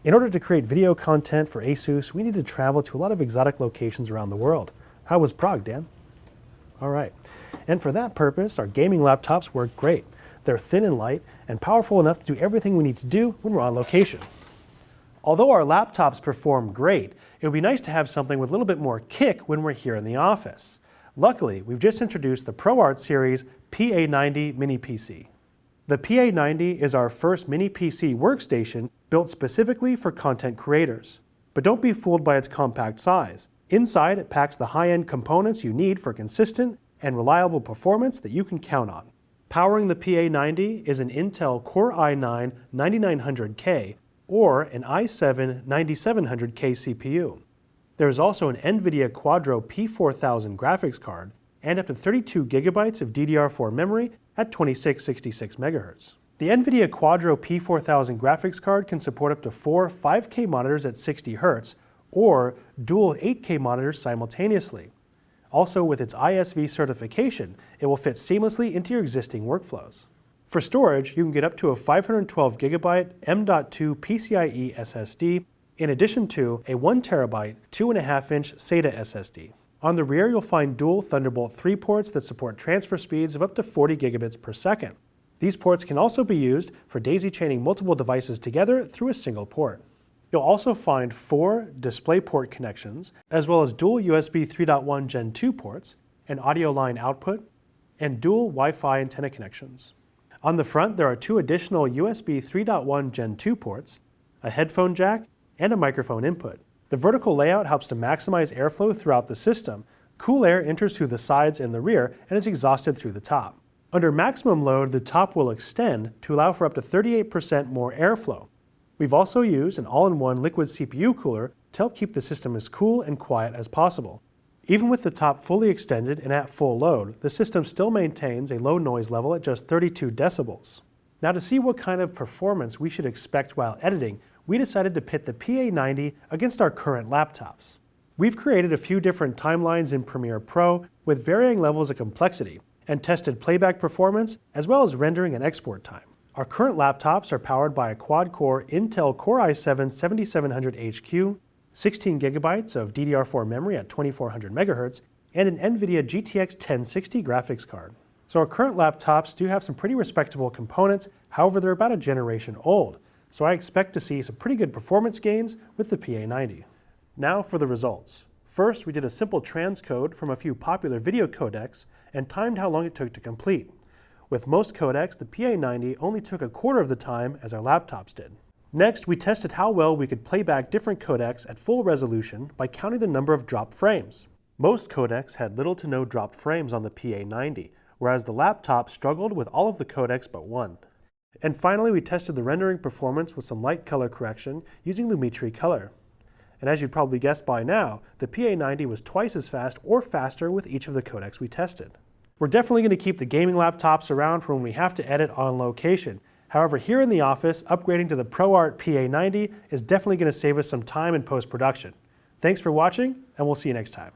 In order to create video content for ASUS, we need to travel to a lot of exotic locations around the world. How was Prague, Dan? All right. And for that purpose, our gaming laptops work great. They're thin and light and powerful enough to do everything we need to do when we're on location. Although our laptops perform great, it would be nice to have something with a little bit more kick when we're here in the office. Luckily, we've just introduced the ProArt series PA90 Mini PC. The PA90 is our first mini PC workstation built specifically for content creators. But don't be fooled by its compact size. Inside, it packs the high-end components you need for consistent and reliable performance that you can count on. Powering the PA90 is an Intel Core i9-9900K or an i7-9700K CPU. There is also an NVIDIA Quadro P4000 graphics card and up to 32 GB of DDR4 memory at 2666 MHz. The NVIDIA Quadro P4000 graphics card can support up to 4 5K monitors at 60 Hz or dual 8K monitors simultaneously. Also, with its ISV certification, it will fit seamlessly into your existing workflows. For storage, you can get up to a 512 GB M.2 PCIe SSD in addition to a 1 TB 2.5-inch SATA SSD. On the rear, you'll find dual Thunderbolt 3 ports that support transfer speeds of up to 40 gigabits per second. These ports can also be used for daisy-chaining multiple devices together through a single port. You'll also find 4 DisplayPort connections, as well as dual USB 3.1 Gen 2 ports, an audio line output, and dual Wi-Fi antenna connections. On the front, there are 2 additional USB 3.1 Gen 2 ports, a headphone jack, and a microphone input. The vertical layout helps to maximize airflow throughout the system. Cool air enters through the sides and the rear and is exhausted through the top. Under maximum load, the top will extend to allow for up to 38% more airflow. We've also used an all-in-one liquid CPU cooler to help keep the system as cool and quiet as possible. Even with the top fully extended and at full load, the system still maintains a low noise level at just 32 decibels. Now, to see what kind of performance we should expect while editing, we decided to pit the PA90 against our current laptops. We've created a few different timelines in Premiere Pro with varying levels of complexity and tested playback performance as well as rendering and export time. Our current laptops are powered by a quad-core Intel Core i7-7700HQ, 16 GB of DDR4 memory at 2400 MHz, and an NVIDIA GTX 1060 graphics card. So our current laptops do have some pretty respectable components, however they're about a generation old. So I expect to see some pretty good performance gains with the PA90. Now for the results. First, we did a simple transcode from a few popular video codecs and timed how long it took to complete. With most codecs, the PA90 only took a quarter of the time as our laptops did. Next, we tested how well we could play back different codecs at full resolution by counting the number of dropped frames. Most codecs had little to no dropped frames on the PA90, whereas the laptop struggled with all of the codecs but one. And finally, we tested the rendering performance with some light color correction using Lumetri Color. And as you'd probably guessed by now, the PA90 was twice as fast or faster with each of the codecs we tested. We're definitely going to keep the gaming laptops around for when we have to edit on location. However, here in the office, upgrading to the ProArt PA90 is definitely going to save us some time in post-production. Thanks for watching, and we'll see you next time.